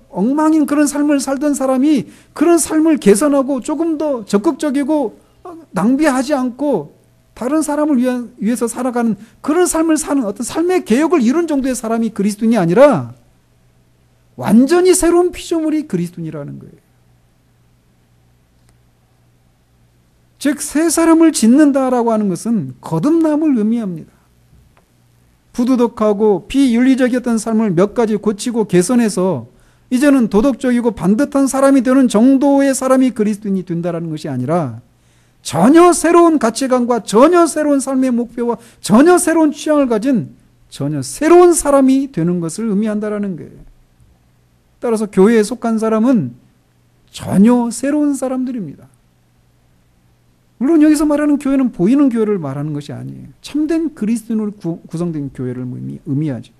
엉망인 그런 삶을 살던 사람이 그런 삶을 개선하고 조금 더 적극적이고 낭비하지 않고 다른 사람을 위해서 살아가는 그런 삶을 사는 어떤 삶의 개혁을 이룬 정도의 사람이 그리스도인이 아니라 완전히 새로운 피조물이 그리스도인이라는 거예요. 즉 새 사람을 짓는다라고 하는 것은 거듭남을 의미합니다. 부도덕하고 비윤리적이었던 삶을 몇 가지 고치고 개선해서 이제는 도덕적이고 반듯한 사람이 되는 정도의 사람이 그리스도인이 된다는 것이 아니라 전혀 새로운 가치관과 전혀 새로운 삶의 목표와 전혀 새로운 취향을 가진 전혀 새로운 사람이 되는 것을 의미한다는 거예요. 따라서 교회에 속한 사람은 전혀 새로운 사람들입니다. 물론 여기서 말하는 교회는 보이는 교회를 말하는 것이 아니에요. 참된 그리스도인으로 구성된 교회를 의미하죠.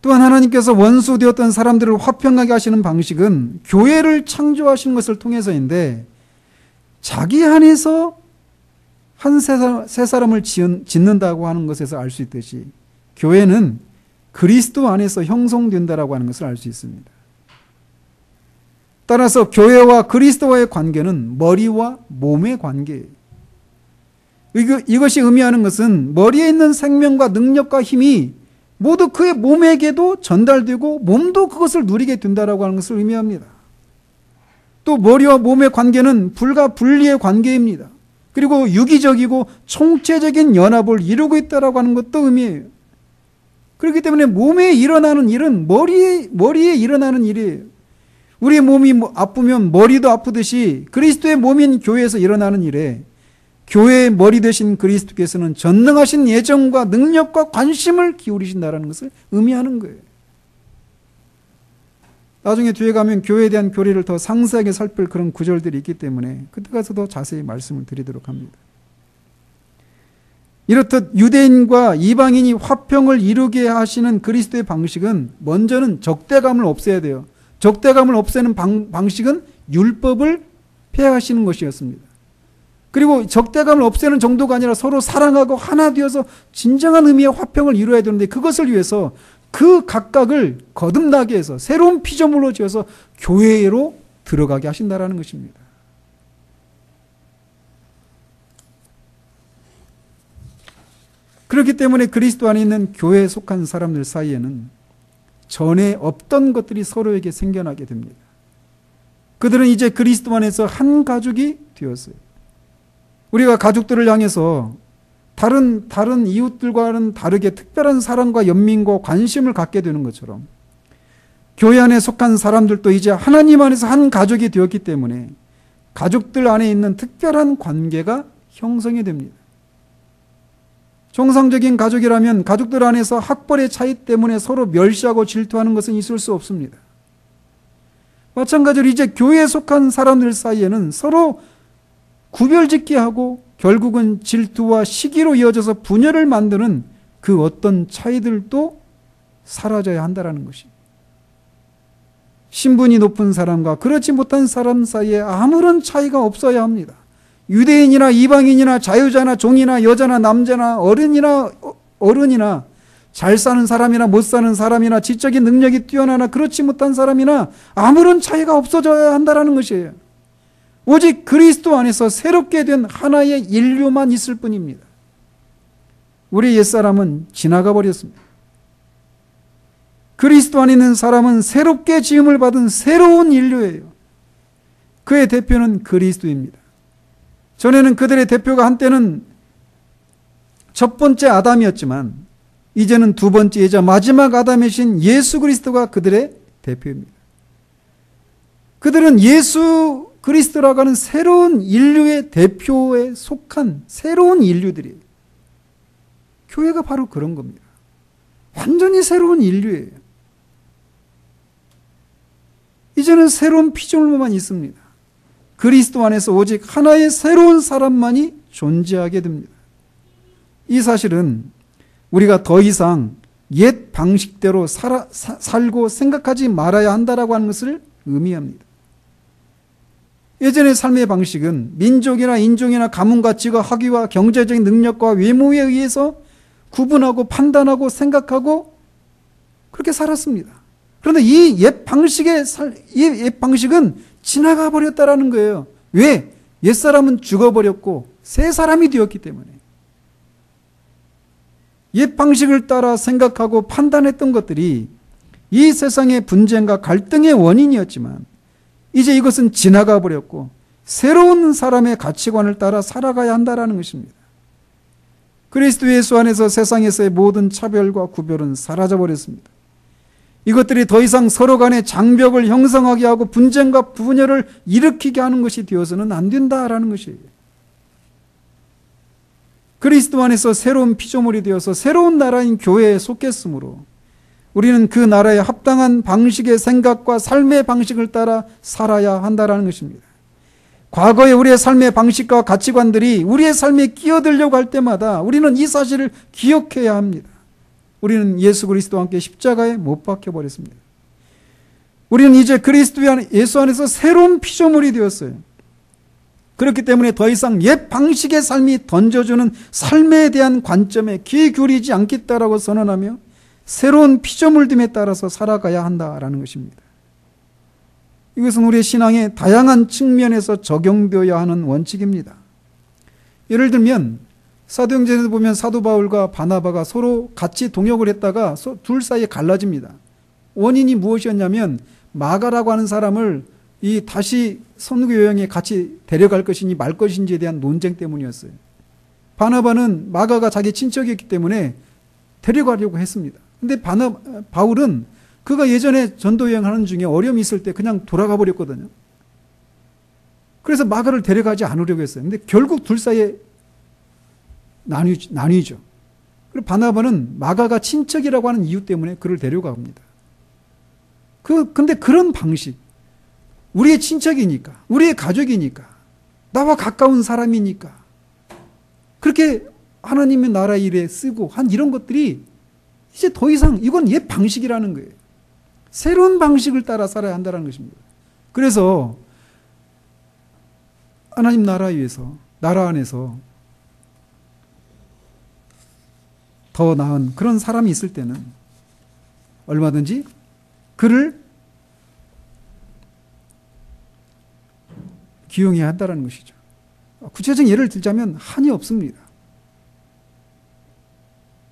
또한 하나님께서 원수되었던 사람들을 화평하게 하시는 방식은 교회를 창조하시는 것을 통해서인데 자기 안에서 한 새 사람을 짓는다고 하는 것에서 알 수 있듯이 교회는 그리스도 안에서 형성된다라고 하는 것을 알 수 있습니다. 따라서 교회와 그리스도와의 관계는 머리와 몸의 관계예요. 이것이 의미하는 것은 머리에 있는 생명과 능력과 힘이 모두 그의 몸에게도 전달되고 몸도 그것을 누리게 된다라고 하는 것을 의미합니다. 또 머리와 몸의 관계는 불과 분리의 관계입니다. 그리고 유기적이고 총체적인 연합을 이루고 있다라고 하는 것도 의미해요. 그렇기 때문에 몸에 일어나는 일은 머리에 일어나는 일이에요. 우리 몸이 아프면 머리도 아프듯이 그리스도의 몸인 교회에서 일어나는 일에 교회의 머리 되신 그리스도께서는 전능하신 예정과 능력과 관심을 기울이신다는 것을 의미하는 거예요. 나중에 뒤에 가면 교회에 대한 교리를 더 상세하게 살필 그런 구절들이 있기 때문에 그때 가서 더 자세히 말씀을 드리도록 합니다. 이렇듯 유대인과 이방인이 화평을 이루게 하시는 그리스도의 방식은 먼저는 적대감을 없애야 돼요. 적대감을 없애는 방식은 율법을 폐하시는 것이었습니다. 그리고 적대감을 없애는 정도가 아니라 서로 사랑하고 하나 되어서 진정한 의미의 화평을 이루어야 되는데 그것을 위해서 그 각각을 거듭나게 해서 새로운 피조물로 지어서 교회로 들어가게 하신다라는 것입니다. 그렇기 때문에 그리스도 안에 있는 교회에 속한 사람들 사이에는 전에 없던 것들이 서로에게 생겨나게 됩니다. 그들은 이제 그리스도 안에서 한 가족이 되었어요. 우리가 가족들을 향해서 다른 이웃들과는 다르게 특별한 사랑과 연민과 관심을 갖게 되는 것처럼 교회 안에 속한 사람들도 이제 하나님 안에서 한 가족이 되었기 때문에 가족들 안에 있는 특별한 관계가 형성이 됩니다. 정상적인 가족이라면 가족들 안에서 학벌의 차이 때문에 서로 멸시하고 질투하는 것은 있을 수 없습니다. 마찬가지로 이제 교회에 속한 사람들 사이에는 서로 구별짓게 하고 결국은 질투와 시기로 이어져서 분열을 만드는 그 어떤 차이들도 사라져야 한다는 것입니다. 신분이 높은 사람과 그렇지 못한 사람 사이에 아무런 차이가 없어야 합니다. 유대인이나 이방인이나 자유자나 종이나 여자나 남자나 어른이나 잘 사는 사람이나 못 사는 사람이나 지적인 능력이 뛰어나나 그렇지 못한 사람이나 아무런 차이가 없어져야 한다는 것이에요. 오직 그리스도 안에서 새롭게 된 하나의 인류만 있을 뿐입니다. 우리 옛사람은 지나가 버렸습니다. 그리스도 안에 있는 사람은 새롭게 지음을 받은 새로운 인류예요. 그의 대표는 그리스도입니다. 전에는 그들의 대표가 한때는 첫 번째 아담이었지만 이제는 두 번째이자 마지막 아담이신 예수 그리스도가 그들의 대표입니다. 그들은 예수 그리스도라고 하는 새로운 인류의 대표에 속한 새로운 인류들이에요. 교회가 바로 그런 겁니다. 완전히 새로운 인류예요. 이제는 새로운 피조물만 있습니다. 그리스도 안에서 오직 하나의 새로운 사람만이 존재하게 됩니다. 이 사실은 우리가 더 이상 옛 방식대로 살고 생각하지 말아야 한다라고 하는 것을 의미합니다. 예전의 삶의 방식은 민족이나 인종이나 가문과 직업, 학위와 경제적인 능력과 외모에 의해서 구분하고 판단하고 생각하고 그렇게 살았습니다. 그런데 이 옛 방식은 지나가 버렸다라는 거예요. 왜? 옛사람은 죽어버렸고 새 사람이 되었기 때문에. 옛 방식을 따라 생각하고 판단했던 것들이 이 세상의 분쟁과 갈등의 원인이었지만 이제 이것은 지나가 버렸고 새로운 사람의 가치관을 따라 살아가야 한다는 것입니다. 그리스도 예수 안에서 세상에서의 모든 차별과 구별은 사라져 버렸습니다. 이것들이 더 이상 서로 간의 장벽을 형성하게 하고 분쟁과 분열을 일으키게 하는 것이 되어서는 안 된다라는 것이에요. 그리스도 안에서 새로운 피조물이 되어서 새로운 나라인 교회에 속했으므로 우리는 그 나라에 합당한 방식의 생각과 삶의 방식을 따라 살아야 한다는 것입니다. 과거의 우리의 삶의 방식과 가치관들이 우리의 삶에 끼어들려고 할 때마다 우리는 이 사실을 기억해야 합니다. 우리는 예수 그리스도와 함께 십자가에 못 박혀버렸습니다. 우리는 이제 그리스도 예수 안에서 새로운 피조물이 되었어요. 그렇기 때문에 더 이상 옛 방식의 삶이 던져주는 삶에 대한 관점에 귀 기울이지 않겠다라고 선언하며 새로운 피조물됨에 따라서 살아가야 한다라는 것입니다. 이것은 우리의 신앙의 다양한 측면에서 적용되어야 하는 원칙입니다. 예를 들면 사도행전에도 보면 사도 바울과 바나바가 서로 같이 동역을 했다가 둘 사이에 갈라집니다. 원인이 무엇이었냐면 마가라고 하는 사람을 다시 선교 여행에 같이 데려갈 것이니 말 것인지에 대한 논쟁 때문이었어요. 바나바는 마가가 자기 친척이었기 때문에 데려가려고 했습니다. 근데 바울은 그가 예전에 전도 여행하는 중에 어려움이 있을 때 그냥 돌아가 버렸거든요. 그래서 마가를 데려가지 않으려고 했어요. 근데 결국 둘 사이에 나뉘죠. 그리고 바나바는 마가가 친척이라고 하는 이유 때문에 그를 데려갑니다. 근데 그런 방식, 우리의 친척이니까, 우리의 가족이니까, 나와 가까운 사람이니까, 그렇게 하나님의 나라 일에 쓰고 한 이런 것들이 이제 더 이상 이건 옛 방식이라는 거예요. 새로운 방식을 따라 살아야 한다는 것입니다. 그래서 하나님 나라 위에서, 나라 안에서 더 나은 그런 사람이 있을 때는 얼마든지 그를 기용해야 한다는 것이죠. 구체적인 예를 들자면 한이 없습니다.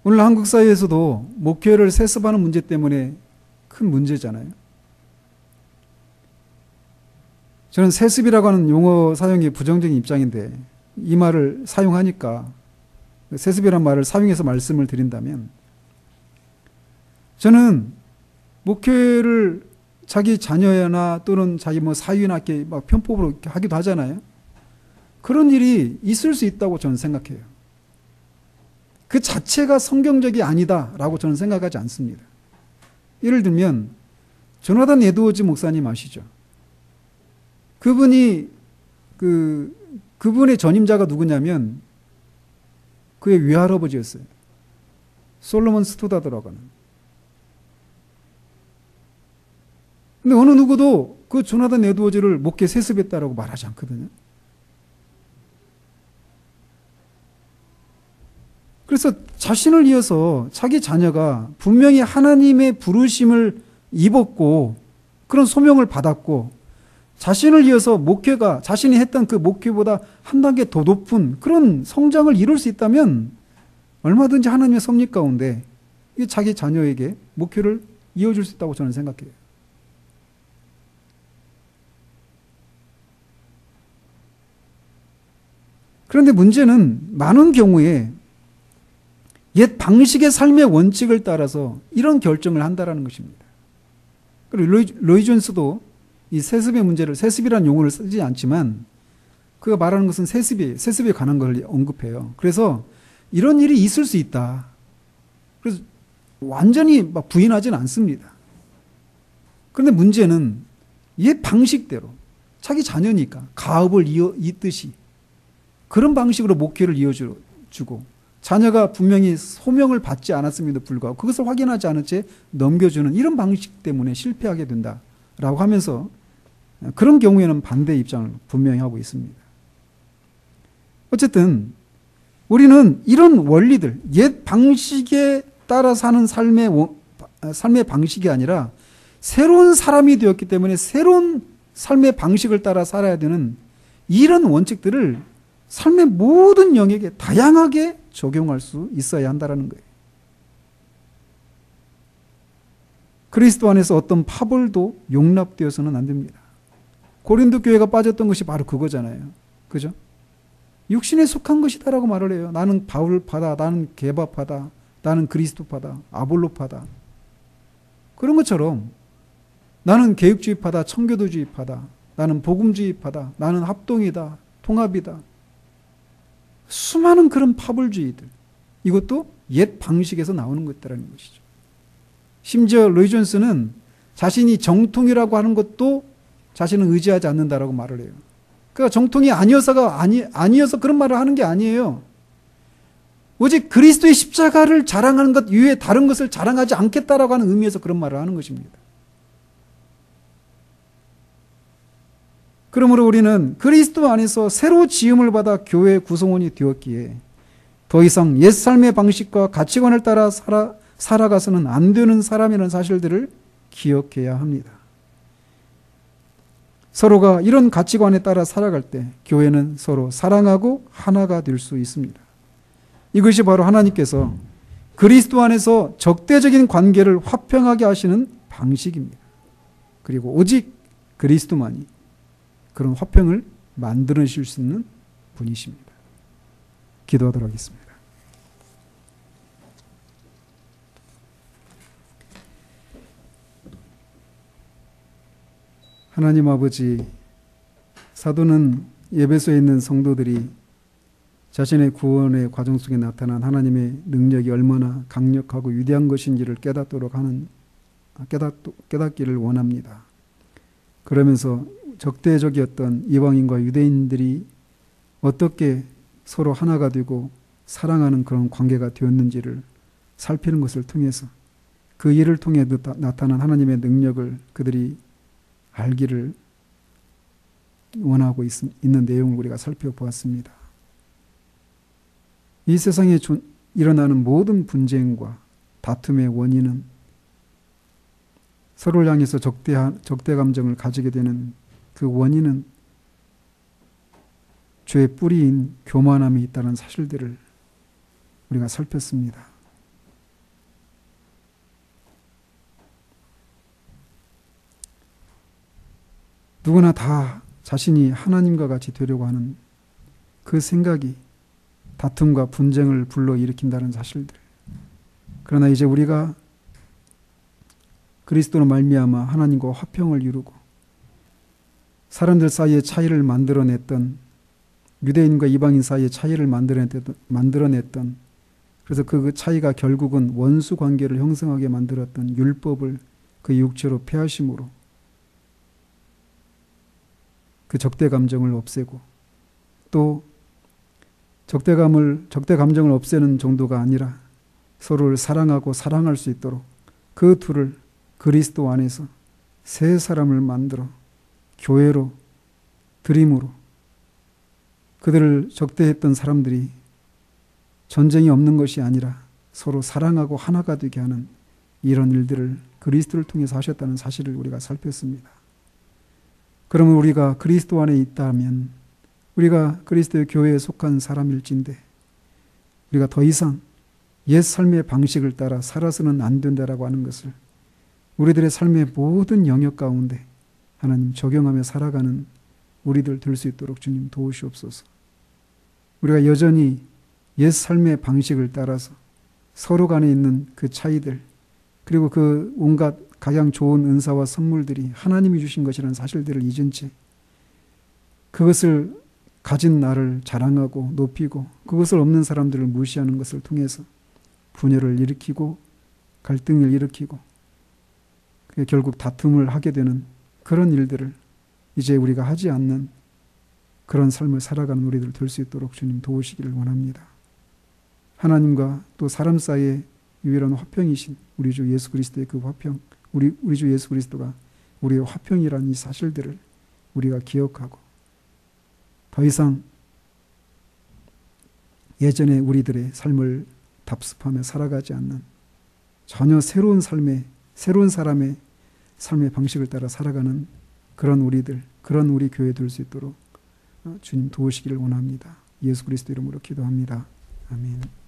오늘 한국 사회에서도 목회를 세습하는 문제 때문에 큰 문제잖아요. 저는 세습이라고 하는 용어 사용에 부정적인 입장인데 이 말을 사용하니까 세습이라는 말을 사용해서 말씀을 드린다면 저는 목회를 자기 자녀나 또는 자기 사위나 이렇게 막 편법으로 이렇게 하기도 하잖아요. 그런 일이 있을 수 있다고 저는 생각해요. 그 자체가 성경적이 아니다라고 저는 생각하지 않습니다. 예를 들면 조나단 에드워즈 목사님 아시죠? 그분의 전임자가 누구냐면 그의 외할아버지였어요. 솔로몬 스토다드라고 하는. 근데 어느 누구도 그 조나단 에드워즈를 목회 세습했다라고 말하지 않거든요. 그래서 자신을 이어서 자기 자녀가 분명히 하나님의 부르심을 입었고 그런 소명을 받았고 자신을 이어서 목회가 자신이 했던 그 목회보다 한 단계 더 높은 그런 성장을 이룰 수 있다면 얼마든지 하나님의 섭리 가운데 자기 자녀에게 목회를 이어줄 수 있다고 저는 생각해요. 그런데 문제는 많은 경우에 옛 방식의 삶의 원칙을 따라서 이런 결정을 한다는 것입니다. 그리고 로이 존스도 이 세습의 문제를, 세습이라는 용어를 쓰지 않지만 그가 말하는 것은 세습이에요. 세습에 관한 걸 언급해요. 그래서 이런 일이 있을 수 있다. 그래서 완전히 막 부인하지는 않습니다. 그런데 문제는 옛 방식대로 자기 자녀니까 가업을 잇듯이 그런 방식으로 목회를 이어주고 자녀가 분명히 소명을 받지 않았음에도 불구하고 그것을 확인하지 않은 채 넘겨주는 이런 방식 때문에 실패하게 된다라고 하면서 그런 경우에는 반대 입장을 분명히 하고 있습니다. 어쨌든 우리는 이런 원리들, 옛 방식에 따라 사는 삶의 방식이 아니라 새로운 사람이 되었기 때문에 새로운 삶의 방식을 따라 살아야 되는 이런 원칙들을 삶의 모든 영역에 다양하게 적용할 수 있어야 한다는 거예요. 그리스도 안에서 어떤 파벌도 용납되어서는 안 됩니다. 고린도 교회가 빠졌던 것이 바로 그거잖아요. 그죠? 육신에 속한 것이다라고 말을 해요. 나는 바울파다, 나는 게바파다, 나는 그리스도파다, 아볼로파다. 그런 것처럼 나는 개혁주의파다, 청교도주의파다, 나는 복음주의파다, 나는 합동이다, 통합이다. 수많은 그런 파벌주의들. 이것도 옛 방식에서 나오는 것이라는 것이죠. 심지어 로이 존스는 자신이 정통이라고 하는 것도 자신은 의지하지 않는다라고 말을 해요. 그러니까 정통이 아니어서 그런 말을 하는 게 아니에요. 오직 그리스도의 십자가를 자랑하는 것 이외에 다른 것을 자랑하지 않겠다라고 하는 의미에서 그런 말을 하는 것입니다. 그러므로 우리는 그리스도 안에서 새로 지음을 받아 교회의 구성원이 되었기에 더 이상 옛 삶의 방식과 가치관을 따라 살아가서는 안 되는 사람이라는 사실들을 기억해야 합니다. 서로가 이런 가치관에 따라 살아갈 때 교회는 서로 사랑하고 하나가 될 수 있습니다. 이것이 바로 하나님께서 그리스도 안에서 적대적인 관계를 화평하게 하시는 방식입니다. 그리고 오직 그리스도만이 그런 화평을 만들어주실 수 있는 분이십니다. 기도하도록 하겠습니다. 하나님 아버지, 사도는 에베소에 있는 성도들이 자신의 구원의 과정 속에 나타난 하나님의 능력이 얼마나 강력하고 위대한 것인지를 깨닫기를 원합니다. 그러면서 적대적이었던 이방인과 유대인들이 어떻게 서로 하나가 되고 사랑하는 그런 관계가 되었는지를 살피는 것을 통해서 그 일을 통해 나타난 하나님의 능력을 그들이 알기를 원하고 있는 내용을 우리가 살펴보았습니다. 이 세상에 일어나는 모든 분쟁과 다툼의 원인은 서로를 향해서 적대 감정을 가지게 되는 그 원인은 죄의 뿌리인 교만함이 있다는 사실들을 우리가 살폈습니다. 누구나 다 자신이 하나님과 같이 되려고 하는 그 생각이 다툼과 분쟁을 불러일으킨다는 사실들. 그러나 이제 우리가 그리스도로 말미암아 하나님과 화평을 이루고 사람들 사이에 차이를 만들어냈던, 유대인과 이방인 사이에 차이를 만들어냈던, 그래서 그 차이가 결국은 원수 관계를 형성하게 만들었던 율법을 그 육체로 폐하심으로 그 적대 감정을 없애고, 또 적대 감정을 없애는 정도가 아니라 서로를 사랑하고 사랑할 수 있도록 그 둘을 그리스도 안에서 새 사람을 만들어 교회로 드림으로 그들을 적대했던 사람들이 전쟁이 없는 것이 아니라 서로 사랑하고 하나가 되게 하는 이런 일들을 그리스도를 통해서 하셨다는 사실을 우리가 살폈습니다. 그러면 우리가 그리스도 안에 있다면 우리가 그리스도의 교회에 속한 사람일진데 우리가 더 이상 옛 삶의 방식을 따라 살아서는 안 된다라고 하는 것을 우리들의 삶의 모든 영역 가운데 하나님 적용하며 살아가는 우리들 될 수 있도록 주님 도우시옵소서. 우리가 여전히 옛 삶의 방식을 따라서 서로 간에 있는 그 차이들, 그리고 그 온갖 가장 좋은 은사와 선물들이 하나님이 주신 것이라는 사실들을 잊은 채 그것을 가진 나를 자랑하고 높이고 그것을 없는 사람들을 무시하는 것을 통해서 분열을 일으키고 갈등을 일으키고 결국 다툼을 하게 되는 그런 일들을 이제 우리가 하지 않는 그런 삶을 살아가는 우리들 될 수 있도록 주님 도우시기를 원합니다. 하나님과 또 사람 사이의 유일한 화평이신 우리 주 예수 그리스도의 그 화평, 우리 주 예수 그리스도가 우리의 화평이라는 이 사실들을 우리가 기억하고 더 이상 예전에 우리들의 삶을 답습하며 살아가지 않는 전혀 새로운 사람의 삶의 방식을 따라 살아가는 그런 우리들, 그런 우리 교회 될 수 있도록 주님 도우시기를 원합니다. 예수 그리스도 이름으로 기도합니다. 아멘.